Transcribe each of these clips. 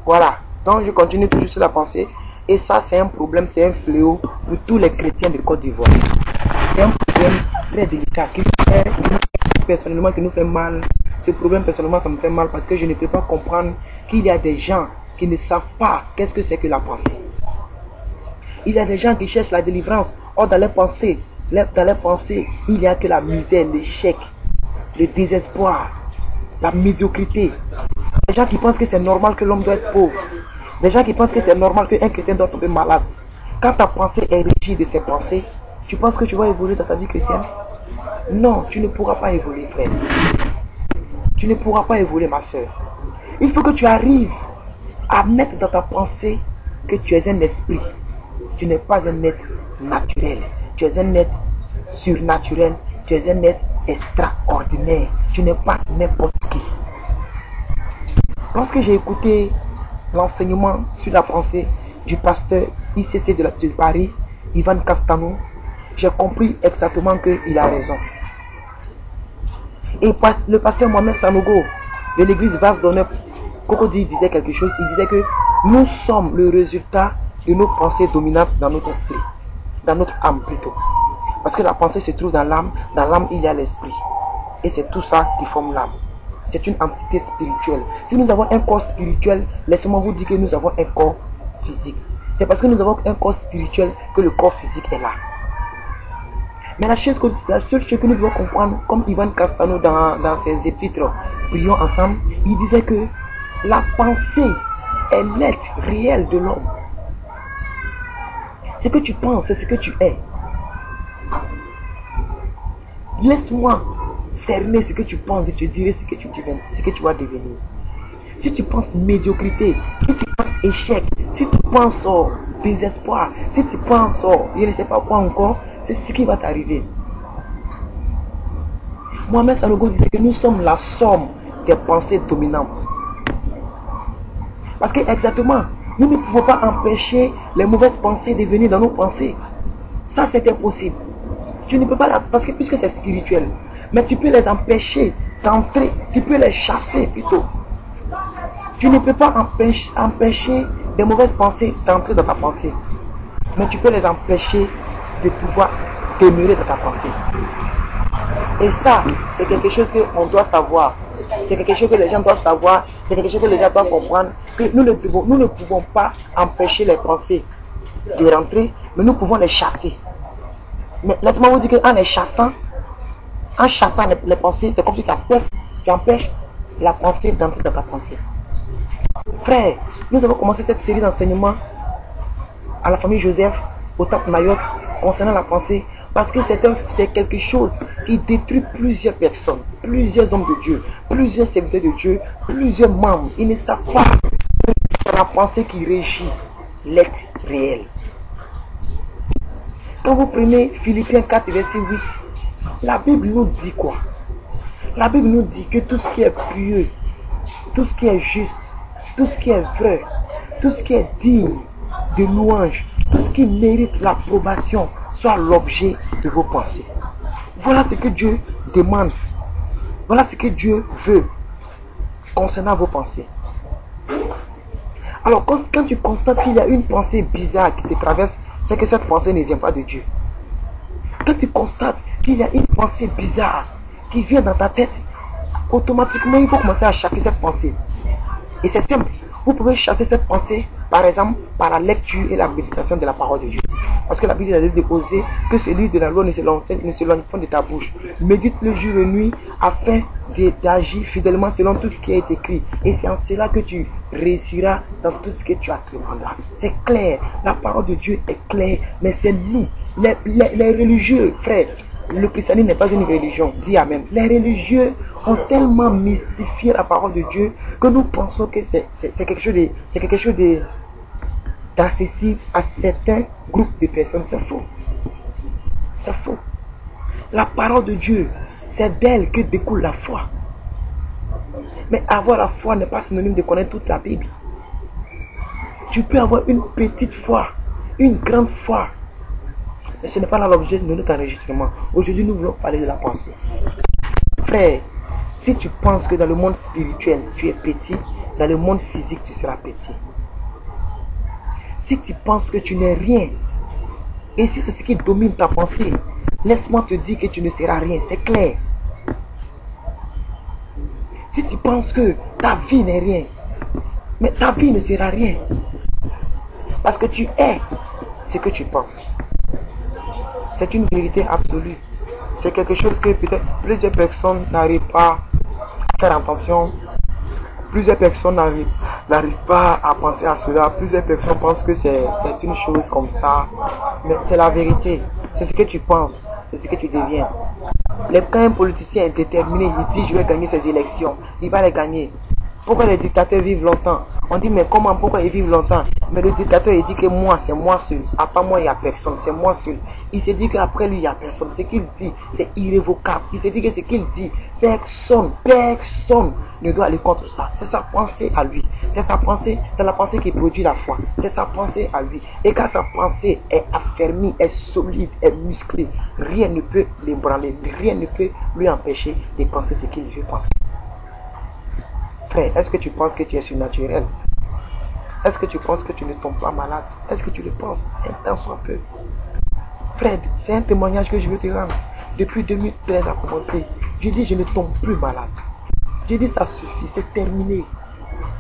Voilà. Donc je continue toujours sur la pensée. Et ça, c'est un problème, c'est un fléau pour tous les chrétiens de Côte d'Ivoire. C'est un problème très délicat personnellement qui nous fait mal. Ce problème, personnellement, ça me fait mal parce que je ne peux pas comprendre qu'il y a des gens qui ne savent pas qu'est-ce que c'est que la pensée. Il y a des gens qui cherchent la délivrance. Or, dans les pensées, il n'y a que la misère, l'échec, le désespoir, la médiocrité. Des gens qui pensent que c'est normal que l'homme doit être pauvre. Des gens qui pensent que c'est normal qu'un chrétien doit tomber malade. Quand ta pensée est régie de ces pensées, tu penses que tu vas évoluer dans ta vie chrétienne? Non, tu ne pourras pas évoluer, frère. Tu ne pourras pas évoluer, ma soeur. Il faut que tu arrives à mettre dans ta pensée que tu es un esprit. Tu n'es pas un être naturel. Tu es un être surnaturel. Tu es un être extraordinaire. Tu n'es pas n'importe qui. Lorsque j'ai écouté l'enseignement sur la pensée du pasteur ICC de Paris, Ivan Castano, j'ai compris exactement qu'il a raison. Et le pasteur Mohamed Sanogo de l'église Vase d'Honneur, Cocody disait quelque chose. Il disait que nous sommes le résultat de nos pensées dominantes dans notre esprit, dans notre âme plutôt. Parce que la pensée se trouve dans l'âme il y a l'esprit. Et c'est tout ça qui forme l'âme. C'est une entité spirituelle. Si nous avons un corps spirituel, laissez-moi vous dire que nous avons un corps physique. C'est parce que nous avons un corps spirituel que le corps physique est là. Mais la seule chose que nous devons comprendre, comme Ivan Castano dans ses épîtres, Prions ensemble, il disait que la pensée est l'être réel de l'homme. Ce que tu penses, c'est ce que tu es. Laisse-moi cerner ce que tu penses et te dirai ce que tu vas devenir. Si tu penses médiocrité, si tu penses échec, si tu penses désespoir, si tu penses je ne sais pas quoi encore, c'est ce qui va t'arriver. Mohamed Sanogo disait que nous sommes la somme des pensées dominantes. Parce que exactement, nous ne pouvons pas empêcher les mauvaises pensées de venir dans nos pensées. Ça, c'est impossible. Tu ne peux pas, parce que puisque c'est spirituel, mais tu peux les empêcher d'entrer, tu peux les chasser plutôt. Tu ne peux pas empêcher des mauvaises pensées d'entrer dans ta pensée, mais tu peux les empêcher de pouvoir demeurer dans ta pensée. Et ça, c'est quelque chose qu'on doit savoir. C'est quelque chose que les gens doivent savoir. C'est quelque chose que les gens doivent comprendre. Que nous ne pouvons pas empêcher les pensées de rentrer, mais nous pouvons les chasser. Mais laisse-moi vous dire qu'en les chassant, les pensées, c'est comme si tu empêches la pensée d'entrer dans ta pensée. Frère, nous avons commencé cette série d'enseignements à la famille Joseph, au Temple Mayotte, concernant la pensée, parce que c'est quelque chose qui détruit plusieurs personnes, plusieurs hommes de Dieu, plusieurs serviteurs de Dieu, plusieurs membres. Ils ne savent pas que c'est la pensée qui régit l'être réel. Quand vous prenez Philippiens 4, verset 8, la Bible nous dit quoi? La Bible nous dit que tout ce qui est pieux, tout ce qui est juste, tout ce qui est vrai, tout ce qui est digne de louange, tout ce qui mérite l'approbation, soit l'objet de vos pensées. Voilà ce que Dieu demande. Voilà ce que Dieu veut concernant vos pensées. Alors, quand tu constates qu'il y a une pensée bizarre qui te traverse, c'est que cette pensée ne vient pas de Dieu. Quand tu constates qu'il y a une pensée bizarre qui vient dans ta tête, automatiquement, il faut commencer à chasser cette pensée. Et c'est simple. Vous pouvez chasser cette pensée, par exemple, par la lecture et la méditation de la parole de Dieu. Parce que la Bible a déposé que celui de la loi ne s'éloigne pas de ta bouche. Médite le jour et nuit afin d'agir fidèlement selon tout ce qui a été écrit. Et c'est en cela que tu réussiras dans tout ce que tu entreprendras. C'est clair. La parole de Dieu est claire. Mais c'est nous, les religieux, frères. Le christianisme n'est pas une religion, dis amen. Les religieux ont tellement mystifié la parole de Dieu que nous pensons que c'est quelque chose d'accessible à certains groupes de personnes. C'est faux. C'est faux. La parole de Dieu, c'est d'elle que découle la foi. Mais avoir la foi n'est pas synonyme de connaître toute la Bible. Tu peux avoir une petite foi, une grande foi. Mais ce n'est pas là l'objet de notre enregistrement. Aujourd'hui, nous voulons parler de la pensée. Frère, si tu penses que dans le monde spirituel, tu es petit, dans le monde physique, tu seras petit. Si tu penses que tu n'es rien, et si c'est ce qui domine ta pensée, laisse-moi te dire que tu ne seras rien, c'est clair. Si tu penses que ta vie n'est rien, mais ta vie ne sera rien. Parce que tu es ce que tu penses. C'est une vérité absolue. C'est quelque chose que peut-être plusieurs personnes n'arrivent pas à faire attention. Plusieurs personnes n'arrivent pas à penser à cela. Plusieurs personnes pensent que c'est une chose comme ça. Mais c'est la vérité. C'est ce que tu penses. C'est ce que tu deviens. Quand un politicien est déterminé, il dit je vais gagner ces élections. Il va les gagner. Pourquoi les dictateurs vivent longtemps? On dit mais comment, pourquoi ils vivent longtemps? Mais le dictateur il dit que moi, c'est moi seul. À part moi, il n'y a personne, c'est moi seul. Il se dit qu'après lui, il n'y a personne. Ce qu'il dit, c'est irrévocable. Il se dit que ce qu'il dit, personne ne doit aller contre ça. C'est sa pensée à lui. C'est sa pensée, c'est la pensée qui produit la foi. C'est sa pensée à lui. Et quand sa pensée est affermie, est solide, est musclée, rien ne peut l'ébranler. Rien ne peut lui empêcher de penser ce qu'il veut penser. Frère, est-ce que tu penses que tu es surnaturel? Est-ce que tu penses que tu ne tombes pas malade? Est-ce que tu le penses? Un temps soit peu. Frère, c'est un témoignage que je veux te rendre. Depuis 2013 a commencé, je dis je ne tombe plus malade. J'ai dit ça suffit, c'est terminé.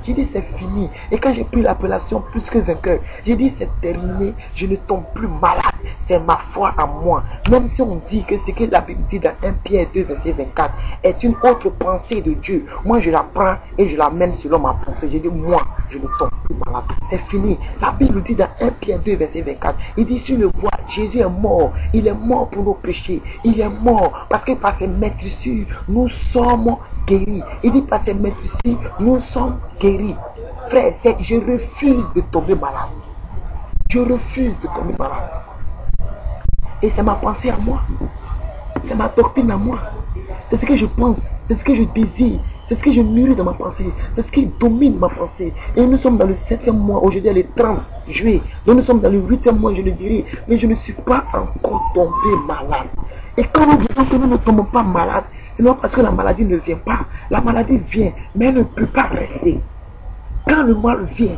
J'ai dit c'est fini. Et quand j'ai pris l'appellation plus que vainqueur, j'ai dit c'est terminé, je ne tombe plus malade. C'est ma foi en moi. Même si on dit que ce que la Bible dit dans 1 Pierre 2 verset 24 est une autre pensée de Dieu, moi je la prends et je la mène selon ma pensée. J'ai dit moi je ne tombe plus malade. C'est fini. La Bible dit dans 1 Pierre 2 verset 24, il dit sur le bois, Jésus est mort. Il est mort pour nos péchés. Il est mort parce que par ses maîtrisures, nous sommes guéris. Il dit par ses maîtrisures, nous sommes guéris. Frère, je refuse de tomber malade. Je refuse de tomber malade. Et c'est ma pensée à moi. C'est ma doctrine à moi. C'est ce que je pense. C'est ce que je désire. C'est ce que je mûris dans ma pensée. C'est ce qui domine ma pensée. Et nous sommes dans le 7e mois. Aujourd'hui, le 30 juillet. Donc nous sommes dans le 8e mois, je le dirai. Mais je ne suis pas encore tombé malade. Et quand nous disons que nous ne tombons pas malades, c'est non parce que la maladie ne vient pas. La maladie vient, mais elle ne peut pas rester. Quand le mal vient,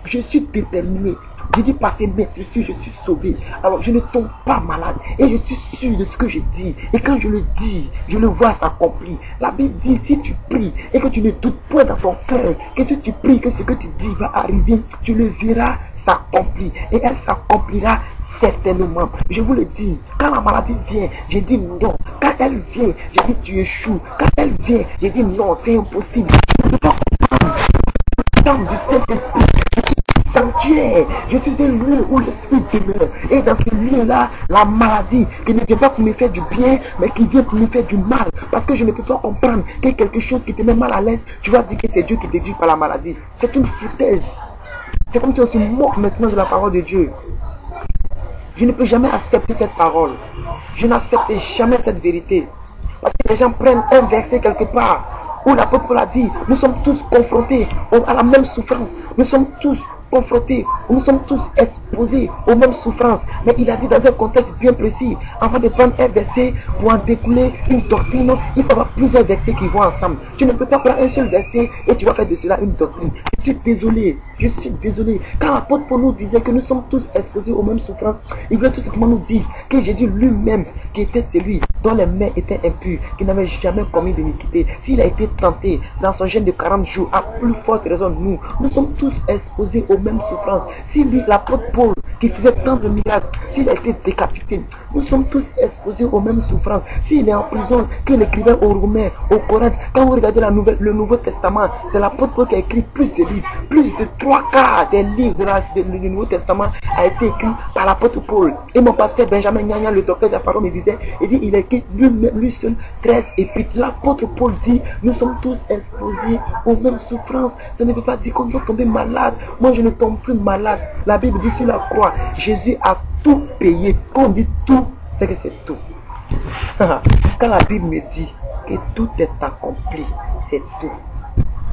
je suis déterminé. Je dis par ses maîtrises, je suis sauvé. Alors je ne tombe pas malade. Et je suis sûr de ce que je dis. Et quand je le dis, je le vois s'accomplir. La Bible dit, si tu pries et que tu ne doutes point dans ton cœur, que si tu pries, que ce que tu dis va arriver, tu le verras s'accomplir. Et elle s'accomplira certainement. Je vous le dis, quand la maladie vient, je dis non. Quand elle vient, je dis tu échoues. Quand elle vient, je dis non, c'est impossible. Je ne peux pas comprendre du Saint-Esprit. Sanctuaire. Je suis un lieu où l'esprit demeure. Et dans ce lieu-là, la maladie qui ne vient pas pour me faire du bien, mais qui vient pour me faire du mal. Parce que je ne peux pas comprendre que quelque chose qui te met mal à l'aise, tu vas dire que c'est Dieu qui te dit par la maladie. C'est une foutaise. C'est comme si on se moque maintenant de la parole de Dieu. Je ne peux jamais accepter cette parole. Je n'accepte jamais cette vérité. Parce que les gens prennent un verset quelque part où l'apôtre Paul a dit, nous sommes tous confrontés à la même souffrance. Nous sommes tous confrontés, nous sommes tous exposés aux mêmes souffrances. Mais il a dit dans un contexte bien précis, avant de prendre un verset pour en découler une doctrine, il faut avoir plusieurs versets qui vont ensemble. Tu ne peux pas prendre un seul verset et tu vas faire de cela une doctrine. Je suis désolé, je suis désolé. Quand l'apôtre Paul nous disait que nous sommes tous exposés aux mêmes souffrances, il voulait tout simplement nous dire que Jésus lui-même, qui était celui dont les mains étaient impures, qui n'avait jamais commis d'iniquité, s'il a été tenté dans son jeûne de 40 jours, à plus forte raison nous sommes tous exposés aux mêmes souffrances. Si lui, l'apôtre Paul, qui faisait tant de miracles, s'il a été décapité, nous sommes tous exposés aux mêmes souffrances. S'il est en prison, qu'il écrivait aux Romains, aux Corinthes, quand vous regardez le Nouveau Testament, c'est l'apôtre Paul qui a écrit plus de livres. Plus de 3/4 des livres du Nouveau Testament a été écrit par l'apôtre Paul. Et mon pasteur Benjamin Nyanya, le docteur de la parole, me disait, il a écrit lui seul 13 épîtres. L'apôtre Paul dit, nous sommes tous exposés aux mêmes souffrances. Ça ne veut pas dire qu'on doit tomber malade. Moi, je ne tombe plus malade. La Bible dit sur la croix, Jésus a tout payé. Quand on dit tout, c'est que c'est tout. Quand la Bible me dit que tout est accompli, c'est tout.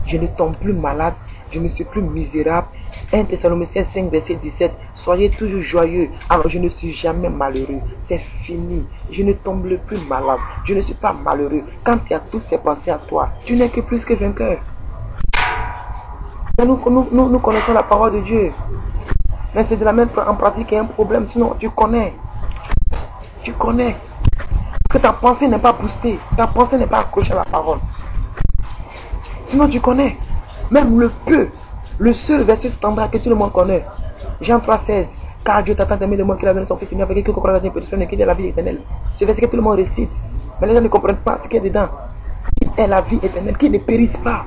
Je ne tombe plus malade, je ne suis plus misérable. 1 Thessaloniciens 5 verset 17, soyez toujours joyeux, alors je ne suis jamais malheureux. C'est fini, je ne tombe plus malade, je ne suis pas malheureux. Quand tu as toutes ces pensées à toi, tu n'es que plus que vainqueur. Mais nous connaissons la parole de Dieu. Mais c'est de la mettre en pratique qui est un problème. Sinon, tu connais. Tu connais. Parce que ta pensée n'est pas boostée. Ta pensée n'est pas accrochée à la parole. Sinon, tu connais. Même le seul verset standard que tout le monde connaît. Jean 3,16. Car Dieu t'a tant aimé le monde qu'il a donné son Fils, avec qui croit dans une personne et qui est la vie éternelle. Ce verset que tout le monde récite. Mais les gens ne comprennent pas ce qu'il y a dedans. Qui est la vie éternelle, qui ne périsse pas.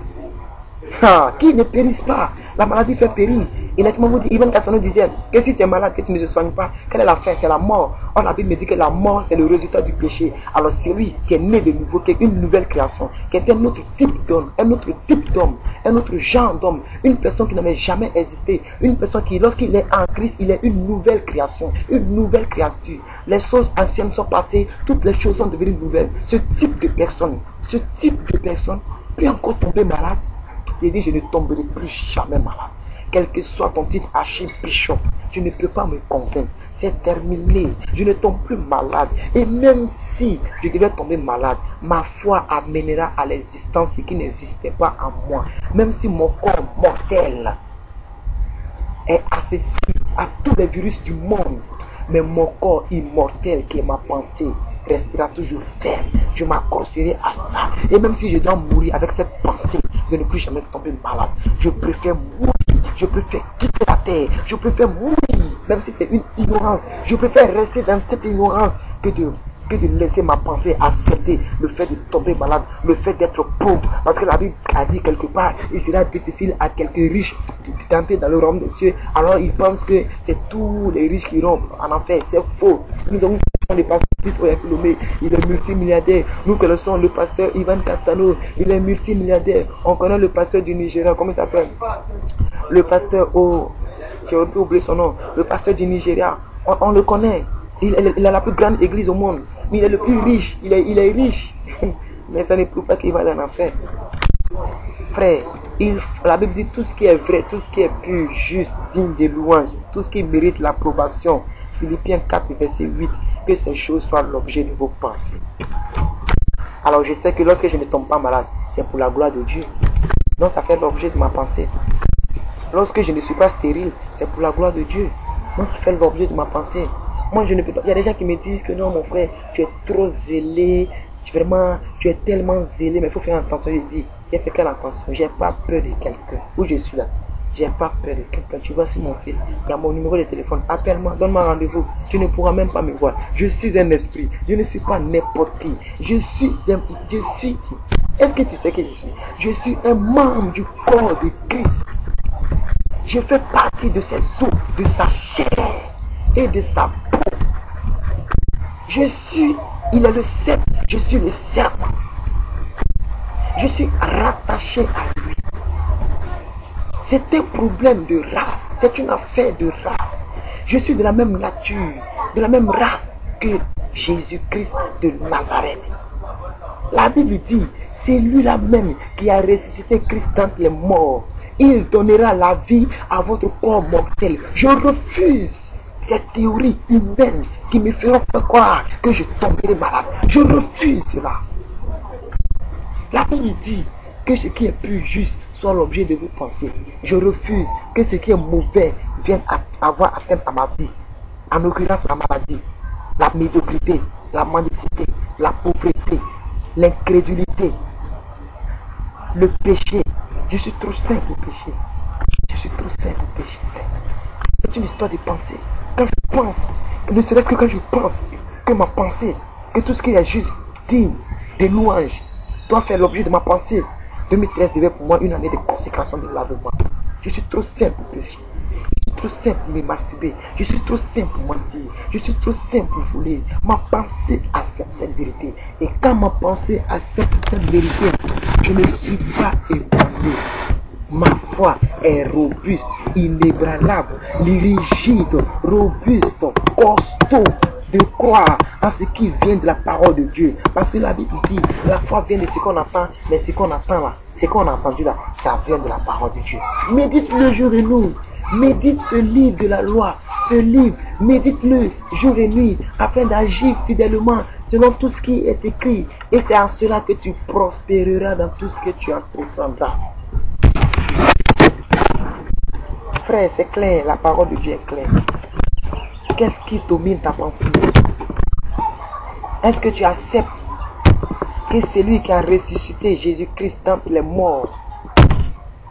Qui ne périsse pas. La maladie fait périr. Et laisse-moi vous dire, Ivan Cassano disait que si tu es malade, que tu ne te soignes pas, quelle est la fin? C'est la mort. Or, la Bible me dit que la mort, c'est le résultat du péché. Alors, c'est lui qui est né de nouveau, qui est une nouvelle création, qui est un autre type d'homme, un autre type d'homme, un autre genre d'homme, une personne qui n'avait jamais existé, une personne qui, lorsqu'il est en Christ, il est une nouvelle création, une nouvelle créature. Les choses anciennes sont passées, toutes les choses sont devenues nouvelles. Ce type de personne peut encore tomber malade. Il dit, je ne tomberai plus jamais malade. Quel que soit ton titre archibishop, tu ne peux pas me convaincre. C'est terminé. Je ne tombe plus malade. Et même si je devais tomber malade, ma foi amènera à l'existence ce qui n'existait pas en moi. Même si mon corps mortel est accessible à tous les virus du monde, mais mon corps immortel qui est ma pensée restera toujours ferme. Je m'accrocherai à ça. Et même si je dois mourir avec cette pensée, je ne plus jamais tomber malade. Je préfère mourir. Je préfère quitter la terre. Je préfère mourir. Même si c'est une ignorance. Je préfère rester dans cette ignorance que de laisser ma pensée accepter le fait de tomber malade, le fait d'être pauvre. Parce que la Bible a dit quelque part, il sera difficile à quelques riches d'entrer dans le royaume des cieux. Alors ils pensent que c'est tous les riches qui iront en enfer. C'est faux. Nous avons le pasteur Philomé, il est multimilliardaire. Nous connaissons le pasteur Ivan Castano, il est multimilliardaire. On connaît le pasteur du Nigeria, comment il s'appelle? Le pasteur, j'ai oublié son nom, le pasteur du Nigeria, on le connaît. Il a la plus grande église au monde. Mais il est le plus riche. Il est riche. Mais ça ne prouve pas qu'il va dans l'enfer. Frère, la Bible dit tout ce qui est vrai, tout ce qui est pur, juste, digne de louange, tout ce qui mérite l'approbation. Philippiens 4, verset 8. Que ces choses soient l'objet de vos pensées. Alors je sais que lorsque je ne tombe pas malade, c'est pour la gloire de Dieu. Donc ça fait l'objet de ma pensée. Lorsque je ne suis pas stérile, c'est pour la gloire de Dieu. Donc ça fait l'objet de ma pensée. Moi, je ne peux pas. Il y a des gens qui me disent que non, mon frère, tu es trop zélé. Vraiment, tu es tellement zélé. Mais il faut faire attention. Je dis, j'ai fait quelle attention? J'ai pas peur de quelqu'un. Où je suis là? J'ai pas peur de quelqu'un. Tu vois, c'est mon fils. Il y a mon numéro de téléphone. Appelle-moi, donne-moi rendez-vous. Tu ne pourras même pas me voir. Je suis un esprit. Je ne suis pas n'importe qui. Je suis. Est-ce que tu sais qui je suis? Je suis un membre du corps de Christ. Je fais partie de ses os, de sa chair et de sa peau. Il est le cep, je suis le serpent. Je suis rattaché à lui. C'est un problème de race, c'est une affaire de race. Je suis de la même nature, de la même race que Jésus-Christ de Nazareth. La Bible dit, c'est lui-là même qui a ressuscité Christ d'entre les morts. Il donnera la vie à votre corps mortel. Je refuse cette théorie humaine qui me fera croire que je tomberai malade. Je refuse cela. La Bible dit que ce qui est plus juste soit l'objet de vos pensées. Je refuse que ce qui est mauvais vienne avoir atteinte à ma vie. En l'occurrence, la maladie, la médiocrité, la mendicité, la pauvreté, l'incrédulité, le péché. Je suis trop saint pour pécher. Je suis trop saint pour pécher. C'est une histoire de pensée. Quand je pense, ne serait-ce que quand je pense que ma pensée, que tout ce qui est juste, digne, de louange, doit faire l'objet de ma pensée. 2013 devait pour moi une année de consécration de lavement. Je suis trop saint pour pécher. Je suis trop saint pour me masturber. Je suis trop saint pour mentir. Je suis trop saint pour voler. Ma pensée accepte cette vérité. Et quand ma pensée accepte cette vérité, je ne suis pas ébranlé. Ma foi est robuste, inébranlable, rigide, robuste, costaud, de croire en ce qui vient de la parole de Dieu. Parce que la Bible dit, la foi vient de ce qu'on entend, mais ce qu'on entend là, ce qu'on a entendu là, ça vient de la parole de Dieu. Médite-le jour et nuit. Médite ce livre de la loi, ce livre, médite-le jour et nuit, afin d'agir fidèlement selon tout ce qui est écrit. Et c'est en cela que tu prospéreras dans tout ce que tu entreprendras. frère, c'est clair, la parole de Dieu est claire. Qu'est-ce qui domine ta pensée? Est-ce que tu acceptes que c'est lui qui a ressuscité Jésus-Christ d'entre les morts,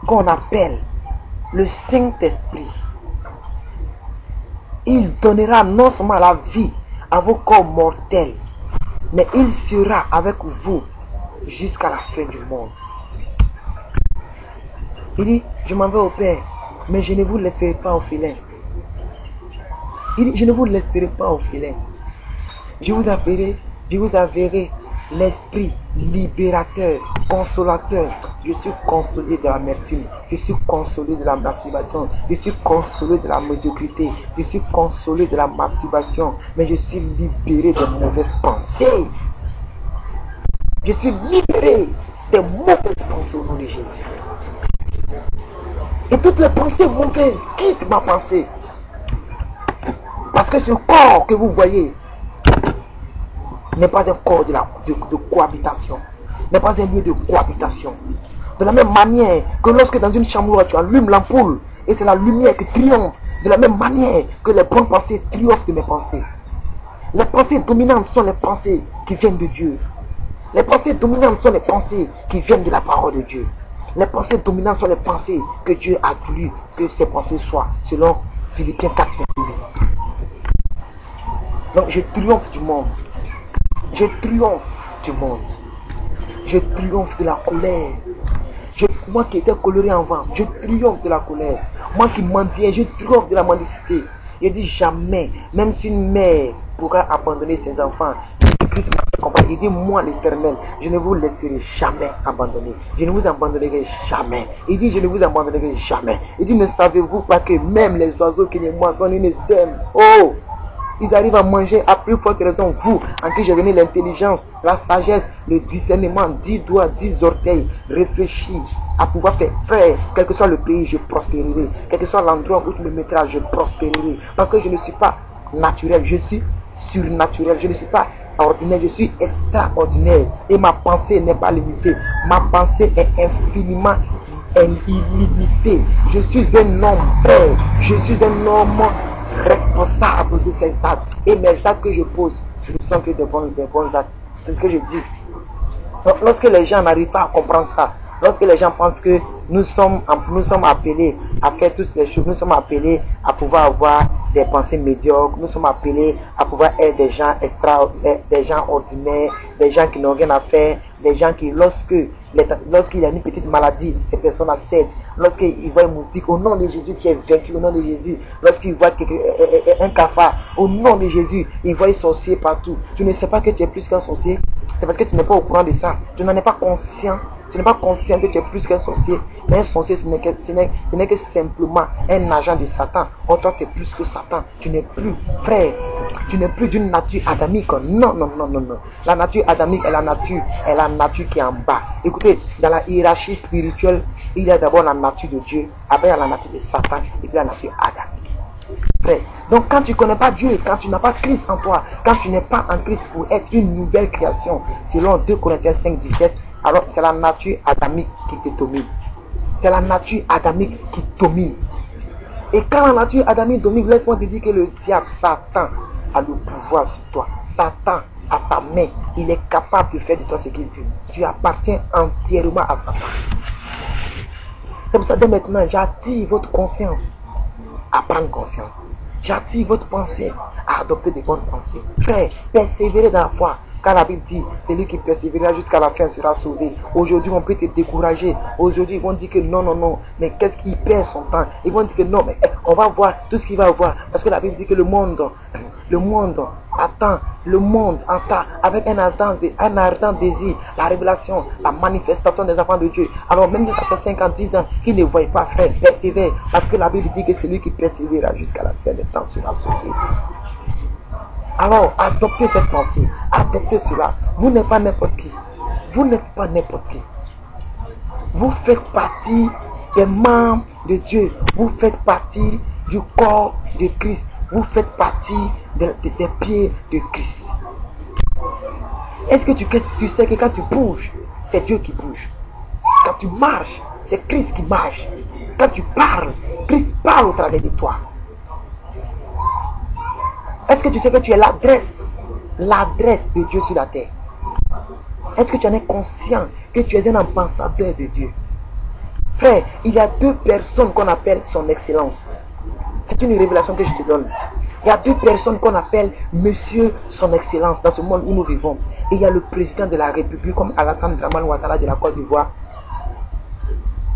qu'on appelle le Saint-Esprit? Il donnera non seulement la vie à vos corps mortels, mais il sera avec vous jusqu'à la fin du monde. Il dit, je m'en vais au Père, mais je ne vous laisserai pas au filet. Il dit, je ne vous laisserai pas au filet. Je vous enverrai l'Esprit libérateur, consolateur. Je suis consolé de l'amertume, je suis consolé de la masturbation, je suis consolé de la médiocrité, je suis consolé de la masturbation, mais je suis libéré des mauvaises pensées. Je suis libéré des mauvaises pensées au nom de Jésus. Et toutes les pensées mauvaises quittent ma pensée. Parce que ce corps que vous voyez n'est pas un corps de cohabitation, n'est pas un lieu de cohabitation. De la même manière que lorsque dans une chambre tu allumes l'ampoule et c'est la lumière qui triomphe, de la même manière que les bonnes pensées triomphent de mes pensées. Les pensées dominantes sont les pensées qui viennent de Dieu. Les pensées dominantes sont les pensées qui viennent de la parole de Dieu. Les pensées dominantes sont les pensées que Dieu a voulu que ces pensées soient, selon Philippiens 4, verset 8. Donc je triomphe du monde. Je triomphe du monde. Je triomphe de la colère. Moi qui étais coléré avant, je triomphe de la colère. Moi qui mendiais, je triomphe de la mendicité. Je dis jamais, même si une mère pourra abandonner ses enfants, Christ m'accompagne. Il dit, moi l'Éternel, je ne vous laisserai jamais abandonner. Je ne vous abandonnerai jamais. Il dit, je ne vous abandonnerai jamais. Il dit, ne savez-vous pas que même les oiseaux qui ne moissonnent, ils ne sèment. Oh! Ils arrivent à manger à plus forte raison. Vous, en qui j'ai donné l'intelligence, la sagesse, le discernement, 10 doigts, 10 orteils, réfléchis à pouvoir faire, quel que soit le pays, je prospérerai. Quel que soit l'endroit où tu me mettras, je prospérerai. Parce que je ne suis pas naturel, je suis surnaturel. Je ne suis pas ordinaire, je suis extraordinaire. Et ma pensée n'est pas limitée. Ma pensée est infiniment illimitée. Je suis un homme frère. Je suis un homme responsable de ces actes. Et mes actes que je pose, ce ne sont que des bons actes. C'est ce que je dis. Donc, lorsque les gens n'arrivent pas à comprendre ça, lorsque les gens pensent que nous sommes appelés à faire toutes les choses, nous sommes appelés à pouvoir avoir des pensées médiocres, nous sommes appelés à pouvoir être des gens des gens ordinaires, des gens qui n'ont rien à faire, des gens qui, lorsqu'il y a une petite maladie, ces personnes cèdent. Lorsqu'ils voient un moustique, au nom de Jésus, tu es vaincu, au nom de Jésus. Lorsqu'ils voient un cafard, au nom de Jésus, ils voient un sorcier partout. Tu ne sais pas que tu es plus qu'un sorcier, c'est parce que tu n'es pas au courant de ça. Tu n'en es pas conscient. Tu n'es pas conscient que tu es plus qu'un sorcier. Mais un sorcier, ce n'est que simplement un agent de Satan. Oh, toi, tu es plus que Satan. Tu n'es plus, frère, tu n'es plus d'une nature adamique. Non, non, non, non, non. La nature adamique est la nature qui est en bas. Écoutez, dans la hiérarchie spirituelle, il y a d'abord la nature de Dieu, après il y a la nature de Satan, et puis la nature adamique. Frère, donc quand tu ne connais pas Dieu, quand tu n'as pas Christ en toi, quand tu n'es pas en Christ pour être une nouvelle création, selon 2 Corinthiens 5, 17, alors c'est la nature adamique qui te domine. C'est la nature adamique qui domine. Et quand la nature adamique domine, laisse-moi te dire que le diable, Satan, a le pouvoir sur toi. Satan, à sa main, il est capable de faire de toi ce qu'il veut. Tu appartiens entièrement à Satan. C'est pour ça que maintenant, j'attire votre conscience à prendre conscience. J'attire votre pensée à adopter des bonnes pensées. Frère, persévérez dans la foi. Car la Bible dit, celui qui persévérera jusqu'à la fin sera sauvé. Aujourd'hui, on peut te décourager. Aujourd'hui, ils vont dire que non, non, non. Mais qu'est-ce qu'il perd son temps? Ils vont dire que non, mais on va voir tout ce qu'il va voir. Parce que la Bible dit que le monde attend avec un ardent désir, la révélation, la manifestation des enfants de Dieu. Alors même si ça fait 5 ans, 10 ans, qu'ils ne voient pas, frère, persévère. Parce que la Bible dit que celui qui persévérera jusqu'à la fin des temps sera sauvé. Alors, adoptez cette pensée, adoptez cela. Vous n'êtes pas n'importe qui. Vous n'êtes pas n'importe qui. Vous faites partie des membres de Dieu. Vous faites partie du corps de Christ. Vous faites partie des pieds de Christ. Est-ce que tu sais que quand tu bouges, c'est Dieu qui bouge? Quand tu marches, C'est Christ qui marche. Quand tu parles, Christ parle au travers de toi. Est-ce que tu sais que tu es l'adresse de Dieu sur la terre? Est-ce que tu en es conscient que tu es un ambassadeur de Dieu? Frère, il y a deux personnes qu'on appelle son excellence. C'est une révélation que je te donne. Il y a deux personnes qu'on appelle Monsieur son excellence dans ce monde où nous vivons. Et il y a le président de la République comme Alassane Dramane Ouattara de la Côte d'Ivoire,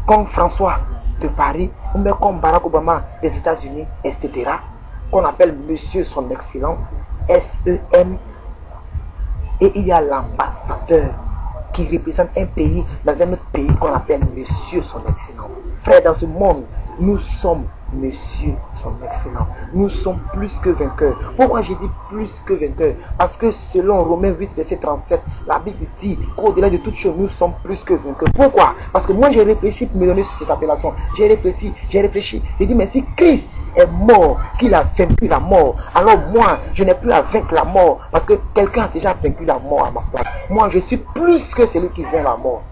comme François de Paris, ou même comme Barack Obama des États-Unis, etc. Qu'on appelle Monsieur son excellence, SEM. Et il y a l'ambassadeur qui représente un pays dans un autre pays qu'on appelle Monsieur son excellence. Frère, dans ce monde, nous sommes Monsieur son excellence. Nous sommes plus que vainqueurs. Pourquoi j'ai dit plus que vainqueurs? Parce que selon Romains 8, verset 37, la Bible dit qu'au-delà de toutes choses, nous sommes plus que vainqueurs. Pourquoi? Parce que moi j'ai réfléchi pour me donner cette appellation. J'ai réfléchi. J'ai dit, mais si Christ est mort, qu'il a vaincu la mort, alors moi, je n'ai plus à vaincre la mort, parce que quelqu'un a déjà vaincu la mort à ma place. Moi, je suis plus que celui qui vainc la mort.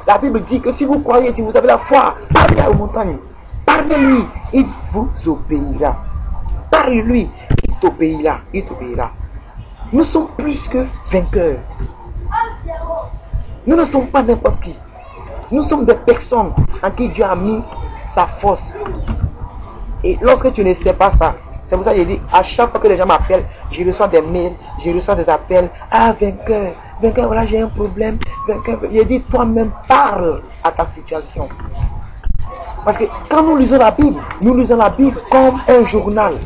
La Bible dit que si vous croyez, si vous avez la foi, parlez aux montagnes. Parlez-lui, il vous obéira. Parle-lui, il t'obéira. Nous sommes plus que vainqueurs. Nous ne sommes pas n'importe qui. Nous sommes des personnes en qui Dieu a mis sa force. Et lorsque tu ne sais pas ça, c'est pour ça que j'ai dit, à chaque fois que les gens m'appellent, je reçois des mails, je reçois des appels. Ah, vainqueur, voilà, j'ai un problème. Vainqueur, j'ai dit, toi-même, parle à ta situation. Parce que quand nous lisons la Bible comme un journal.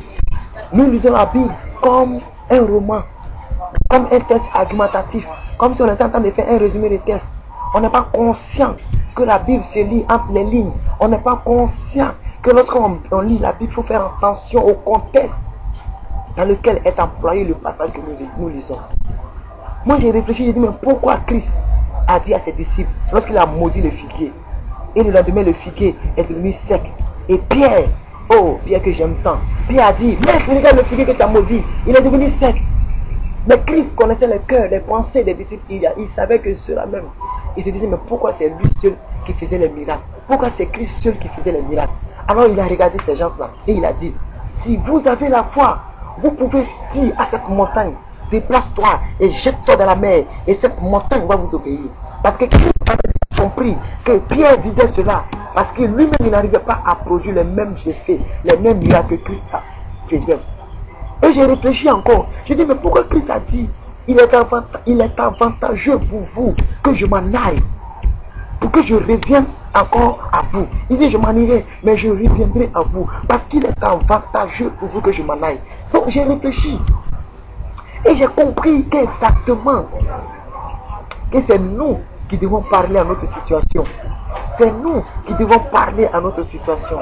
Nous lisons la Bible comme un roman, comme un texte argumentatif, comme si on était en train de faire un résumé de texte. On n'est pas conscient que la Bible se lit entre les lignes. On n'est pas conscient que lorsqu'on lit la Bible, il faut faire attention au contexte dans lequel est employé le passage que nous lisons. Moi j'ai réfléchi, j'ai dit, mais pourquoi Christ a dit à ses disciples, lorsqu'il a maudit le figuier, et le lendemain le figuier est devenu sec, et Pierre, oh Pierre que j'aime tant, Pierre a dit, mais regarde le figuier que tu as maudit, il est devenu sec. Mais Christ connaissait le cœur, les pensées des disciples, il savait que cela même. Il se disait, mais pourquoi c'est lui seul qui faisait les miracles? Pourquoi c'est Christ seul qui faisait les miracles? Alors il a regardé ces gens-là et il a dit, si vous avez la foi, vous pouvez dire à cette montagne, déplace-toi et jette-toi dans la mer, et cette montagne va vous obéir. Parce que Christ avait compris que Pierre disait cela, parce que lui-même il n'arrivait pas à produire les mêmes effets, les mêmes miracles que Christ faisait. Et j'ai réfléchi encore, j'ai dit, mais pourquoi Christ a dit, il est avantageux pour vous que je m'en aille, pour que je revienne encore à vous. Il dit, je m'en irai, mais je reviendrai à vous, parce qu'il est avantageux pour vous que je m'en aille. Donc j'ai réfléchi, et j'ai compris qu'exactement, que c'est nous qui devons parler à notre situation. C'est nous qui devons parler à notre situation.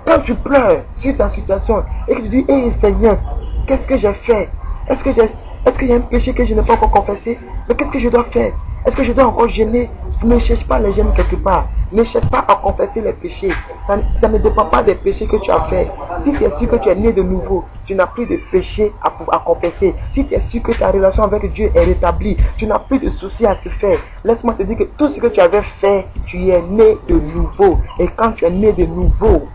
Quand tu pleures sur ta situation, et que tu dis, hé Seigneur, qu'est-ce que j'ai fait? Est-ce qu'il y a un péché que je n'ai pas encore confessé? Mais qu'est-ce que je dois faire? Est-ce que je dois encore gêner? Ne cherche pas les gênes quelque part. Ne cherche pas à confesser les péchés. Ça ne dépend pas des péchés que tu as fait. Si tu es sûr que tu es né de nouveau, tu n'as plus de péché à confesser. Si tu es sûr que ta relation avec Dieu est rétablie, tu n'as plus de soucis à te faire. Laisse-moi te dire que tout ce que tu avais fait, tu es né de nouveau. Et quand tu es né de nouveau,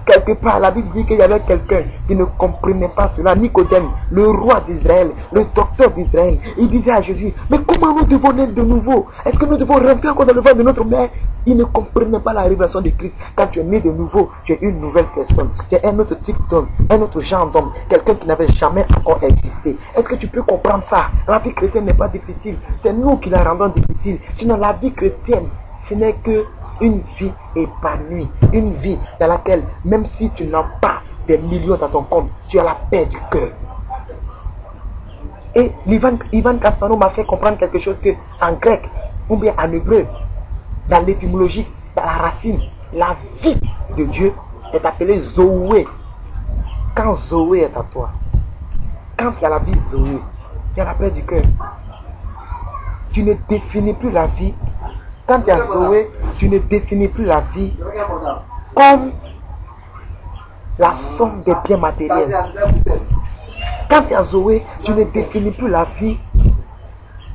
quelque part, la Bible dit qu'il y avait quelqu'un qui ne comprenait pas cela. Nicodème, le roi d'Israël, le docteur d'Israël, il disait à Jésus, mais comment nous devons naître de nouveau? Est-ce que nous devons rentrer encore dans le ventre de notre mère? Il ne comprenait pas la révélation de Christ. Quand tu es né de nouveau, tu es une nouvelle personne. Tu es un autre type d'homme, un autre genre d'homme, quelqu'un qui n'avait jamais encore existé. Est-ce que tu peux comprendre ça? La vie chrétienne n'est pas difficile. C'est nous qui la rendons difficile. Sinon, la vie chrétienne, ce n'est que une vie épanouie, une vie dans laquelle, même si tu n'as pas des millions dans ton compte, tu as la paix du cœur. Et Ivan Castano m'a fait comprendre quelque chose que, en grec, ou bien en hébreu, dans l'étymologie, dans la racine, la vie de Dieu est appelée Zoé. Quand Zoé est à toi, quand il y a la vie Zoé, tu as la paix du cœur. Tu ne définis plus la vie. Quand tu as Zoé, tu ne définis plus la vie comme la somme des biens matériels. Quand tu as Zoé, tu ne définis plus la vie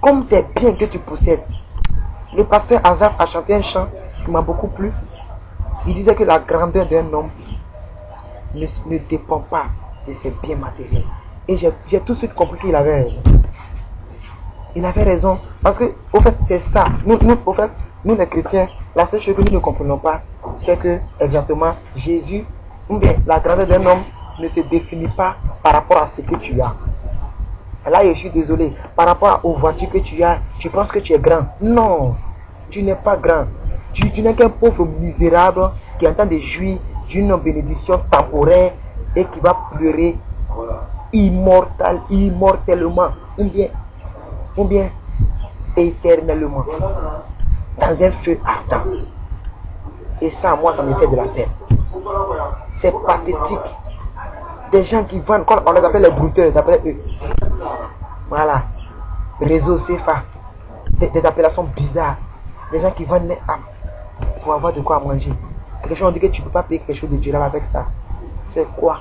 comme des biens que tu possèdes. Le pasteur Azaf a chanté un chant qui m'a beaucoup plu. Il disait que la grandeur d'un homme ne dépend pas de ses biens matériels. Et j'ai tout de suite compris qu'il avait raison. Il avait raison. Parce que, au fait, c'est ça. Nous les chrétiens, la seule chose que nous ne comprenons pas, c'est que, exactement, Jésus, ou bien la grandeur d'un homme ne se définit pas par rapport à ce que tu as. Là, je suis désolé. Par rapport aux voitures que tu as, tu penses que tu es grand. Non, tu n'es pas grand. Tu n'es qu'un pauvre misérable qui est en train de jouir d'une bénédiction temporaire et qui va pleurer immortellement ou bien éternellement dans un feu ardent. Et ça, moi, ça me fait de la peine. C'est pathétique. Des gens qui vendent, on les appelle les brouteurs, d'après eux. Voilà. Réseau CFA. Des appellations bizarres. Des gens qui vendent les âmes pour avoir de quoi manger. Quelque chose, on dit que tu ne peux pas payer quelque chose de durable avec ça. C'est quoi?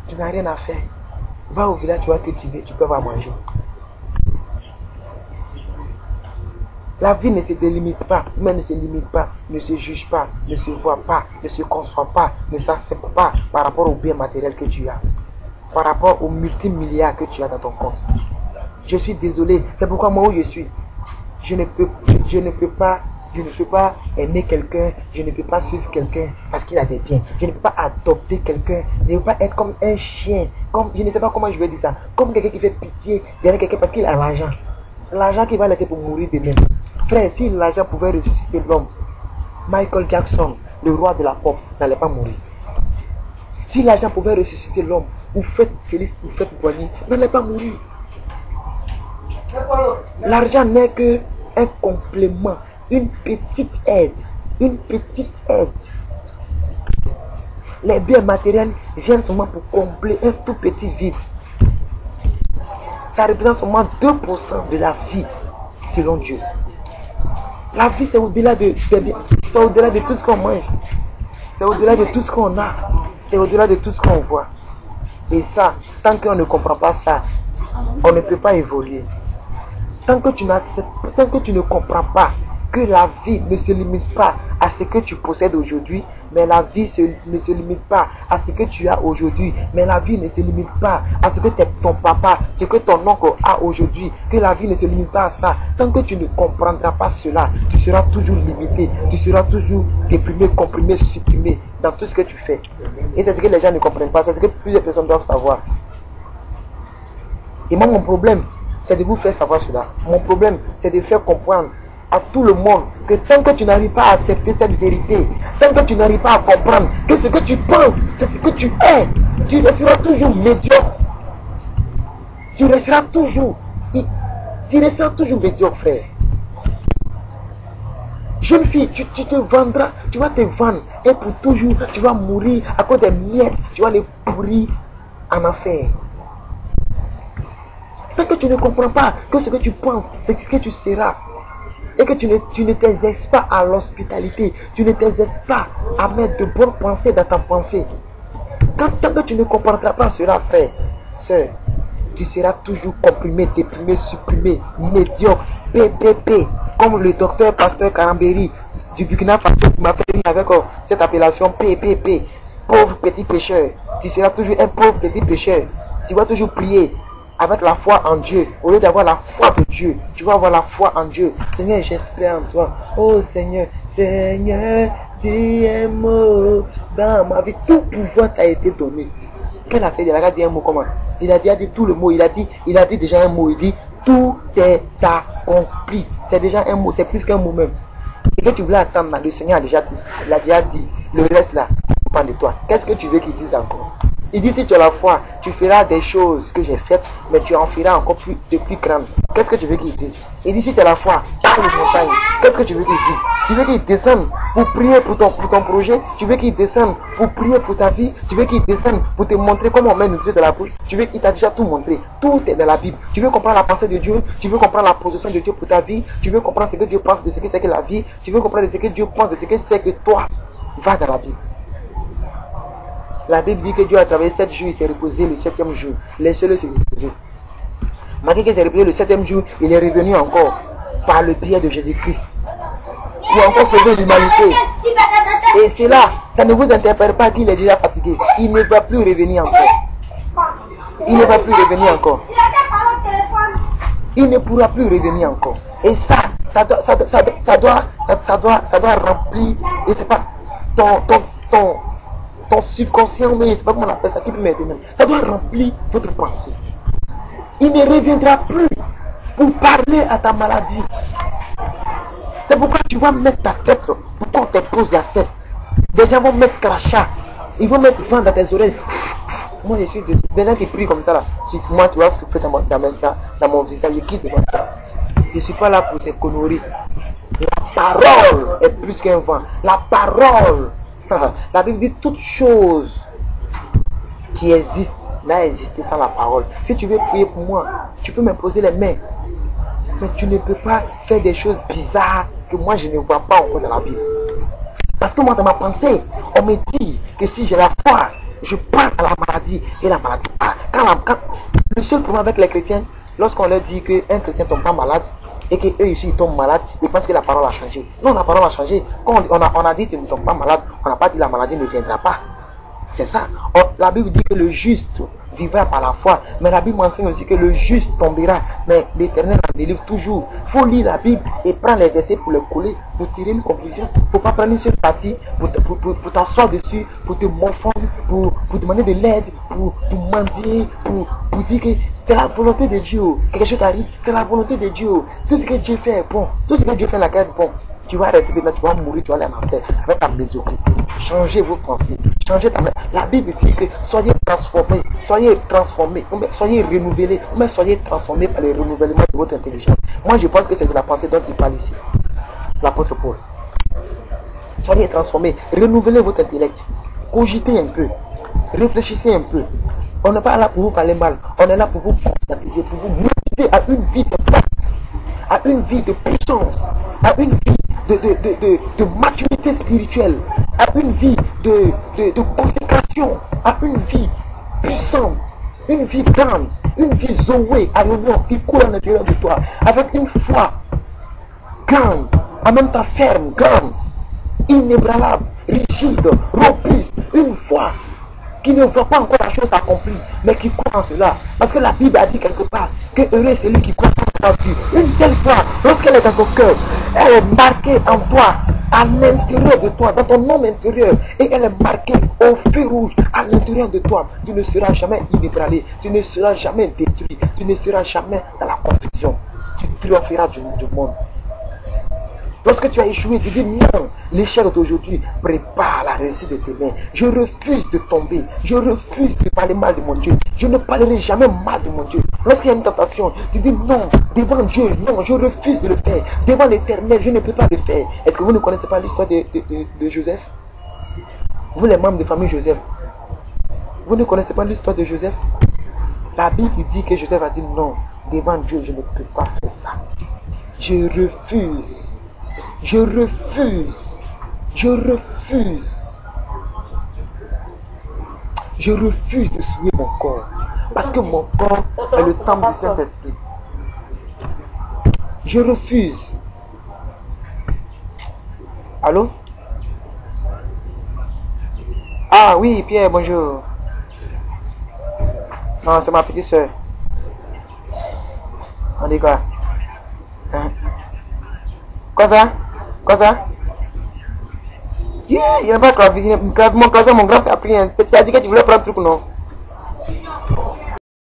Tu n'as rien à faire. Va au village, tu vas cultiver, tu peux avoir à manger. La vie ne se délimite pas, mais ne se limite pas, ne se juge pas, ne se voit pas, ne se conçoit pas, ne s'accepte pas par rapport aux biens matériels que tu as, par rapport aux multimilliards que tu as dans ton compte. Je suis désolé, c'est pourquoi moi où je suis, je ne peux pas aimer quelqu'un, je ne peux pas suivre quelqu'un parce qu'il a des biens, je ne peux pas adopter quelqu'un, je ne peux pas être comme un chien, comme, je ne sais pas comment je vais dire ça, comme quelqu'un qui fait pitié derrière quelqu'un parce qu'il a l'argent. L'argent qu'il va laisser pour mourir de même. Frère, si l'argent pouvait ressusciter l'homme, Michael Jackson, le roi de la pop, n'allait pas mourir. Si l'argent pouvait ressusciter l'homme, ou faites Félix, ou faites Boigny, n'allait pas mourir. L'argent n'est qu'un complément, une petite aide. Une petite aide. Les biens matériels viennent seulement pour combler un tout petit vide. Ça représente seulement 2% de la vie, selon Dieu. La vie, c'est au-delà c'est au-delà de tout ce qu'on mange. C'est au-delà de tout ce qu'on a. C'est au-delà de tout ce qu'on voit. Et ça, tant qu'on ne comprend pas ça, on ne peut pas évoluer. Tant que tu ne comprends pas que la vie ne se limite pas à ce que tu possèdes aujourd'hui, mais la vie ne se limite pas à ce que tu as aujourd'hui, mais la vie ne se limite pas à ce que ton papa, ce que ton oncle a aujourd'hui, que la vie ne se limite pas à ça. Tant que tu ne comprendras pas cela, tu seras toujours limité, tu seras toujours déprimé, comprimé, supprimé dans tout ce que tu fais. Et c'est ce que les gens ne comprennent pas, c'est ce que plusieurs personnes doivent savoir. Et moi, mon problème, c'est de vous faire savoir cela. Mon problème, c'est de faire comprendre à tout le monde que tant que tu n'arrives pas à accepter cette vérité, tant que tu n'arrives pas à comprendre que ce que tu penses, c'est ce que tu es, tu resteras toujours médiocre. Tu resteras toujours médiocre, frère. Jeune fille, tu te vendras, tu vas te vendre, et pour toujours, tu vas mourir à cause des miettes, tu vas les pourrir en enfer. Tant que tu ne comprends pas que ce que tu penses, c'est ce que tu seras, et que tu ne t'exerces pas à l'hospitalité, tu ne t'exerces pas à mettre de bonnes pensées dans ta pensée. Tant que tu ne comprendras pas cela, frère, sœur, tu seras toujours comprimé, déprimé, supprimé, médiocre, PPP, comme le docteur Pasteur Karamberi du Burkina Faso qui m'a fait avec cette appellation PPP, pauvre petit pécheur. Tu seras toujours un pauvre petit pécheur. Tu vas toujours prier avec la foi en Dieu. Au lieu d'avoir la foi de Dieu, tu vas avoir la foi en Dieu. Seigneur, j'espère en toi. Oh Seigneur, Seigneur, dis un mot dans ma vie. Tout pouvoir t'a été donné. Quel a fait? Il a dit un mot comment? Il a dit tout le mot. Il a dit déjà un mot. Il dit tout est accompli. C'est déjà un mot. C'est plus qu'un mot même. Ce que tu voulais attendre, le Seigneur a déjà dit. Il a déjà dit. Le reste là, dépend de toi. Qu'est-ce que tu veux qu'il dise encore? Il dit si tu as la foi, tu feras des choses que j'ai faites, mais tu en feras encore plus grandes. Qu'est-ce que tu veux qu'il dise? Il dit si tu as la foi, parle les montagnes. Qu'est-ce que tu veux qu'il dise? Tu veux qu'il descende pour prier pour ton projet? Tu veux qu'il descende pour prier pour ta vie? Tu veux qu'il descende pour te montrer comment on met une de la bouche? Tu veux qu'il t'a déjà tout montré? Tout est dans la Bible. Tu veux comprendre la pensée de Dieu? Tu veux comprendre la position de Dieu pour ta vie? Tu veux comprendre ce que Dieu pense de ce que c'est que la vie? Tu veux comprendre ce que Dieu pense de ce que c'est que toi? Va dans la Bible. La Bible dit que Dieu a travaillé 7 jours, il s'est reposé le 7e jour. Laissez-le se reposer. Malgré qu'il s'est reposé le 7e jour, il est revenu encore. par le biais de Jésus-Christ pour encore sauver l'humanité. Et c'est là, ça ne vous interpelle pas qu'il est déjà fatigué. Il ne va plus revenir encore. Il ne va plus revenir encore. Il ne pourra plus revenir encore. Et ça doit remplir, je ne sais pas, ton subconscient, mais je ne sais pas comment on appelle ça, qui peut m'aider même. Ça doit remplir votre pensée. Il ne reviendra plus pour parler à ta maladie. C'est pourquoi tu vas mettre ta tête, pourquoi on te pose la tête. Des gens vont mettre crachat, ils vont mettre vent dans tes oreilles. Moi je suis des gens qui prient comme ça là. Si moi tu vas souffler dans mon visage, je quitte devant toi. Je ne suis pas là pour ces conneries. La parole est plus qu'un vent. La parole. La Bible dit toute chose qui existe n'a existé sans la parole. Si tu veux prier pour moi, tu peux m'imposer les mains. Mais tu ne peux pas faire des choses bizarres que moi je ne vois pas encore dans la Bible. Parce que moi dans ma pensée, on me dit que si j'ai la foi, je parle à la maladie et la maladie part. Le seul problème avec les chrétiens, lorsqu'on leur dit qu'un chrétien ne tombe pas malade et qu'eux ici ils tombent malades, ils pensent que la parole a changé. Non, la parole a changé. Quand on a dit que tu ne tombes pas malade, on n'a pas dit la maladie ne viendra pas. C'est ça. La Bible dit que le juste vivra par la foi. Mais la Bible enseigne aussi que le juste tombera. Mais l'Éternel en délivre toujours. Il faut lire la Bible et prendre les versets pour les coller, pour tirer une conclusion. Il ne faut pas prendre une seule partie pour t'asseoir dessus, pour te morfondre, pour demander de l'aide, pour mendier, pour dire que c'est la volonté de Dieu. Quelque chose t'arrive, c'est la volonté de Dieu. Tout ce que Dieu fait est bon. Tout ce que Dieu fait dans la carrière est bon. Tu vas rester là, tu vas mourir, tu vas aller en enfer avec ta médiocrité. Changez vos pensées. Changez ta. La Bible dit que soyez transformés, soyez renouvelés, mais soyez transformés par le renouvellement de votre intelligence. Moi, je pense que c'est de la pensée dont il parle ici. L'apôtre Paul. Soyez transformés, renouvelez votre intellect. Cogitez un peu. Réfléchissez un peu. On n'est pas là pour vous parler mal. On est là pour vous conscientiser, pour vous motiver à une vie de force, à une vie de puissance, à une vie de maturité spirituelle, à une vie de consécration, à une vie puissante, une vie grande, une vie zoé, alléluia, qui coule à l'intérieur de toi, avec une foi grande, en même temps ferme, grande, inébranlable, rigide, robuste, une foi qui ne voit pas encore la chose accomplie, mais qui croit en cela. Parce que la Bible a dit quelque part que heureux c'est celui qui croit en Dieu. Une telle foi, lorsqu'elle est dans ton cœur, elle est marquée en toi, à l'intérieur de toi, dans ton homme intérieur, et elle est marquée au feu rouge, à l'intérieur de toi. Tu ne seras jamais inébranlé, tu ne seras jamais détruit, tu ne seras jamais dans la confusion. Tu triompheras du monde. Lorsque tu as échoué, tu dis non, l'échec d'aujourd'hui prépare la réussite de tes mains. Je refuse de tomber, je refuse de parler mal de mon Dieu. Je ne parlerai jamais mal de mon Dieu. Lorsqu'il y a une tentation, tu dis non, devant Dieu, non, je refuse de le faire. Devant l'Éternel, je ne peux pas le faire. Est-ce que vous ne connaissez pas l'histoire de Joseph? Vous les membres de famille Joseph, vous ne connaissez pas l'histoire de Joseph? La Bible dit que Joseph a dit non, devant Dieu, je ne peux pas faire ça. Je refuse. Je refuse. Je refuse. Je refuse de souiller mon corps. Parce que mon corps est le temple du Saint-Esprit. Je refuse. Allô? Ah oui, Pierre, bonjour. Non, c'est ma petite soeur. On dit quoi? Hein? Quoi ça? Quoi ça? Yeah, il n'y a pas de mon cousin, mon grand frère a pris un. Tu as dit que tu voulais prendre un truc, non?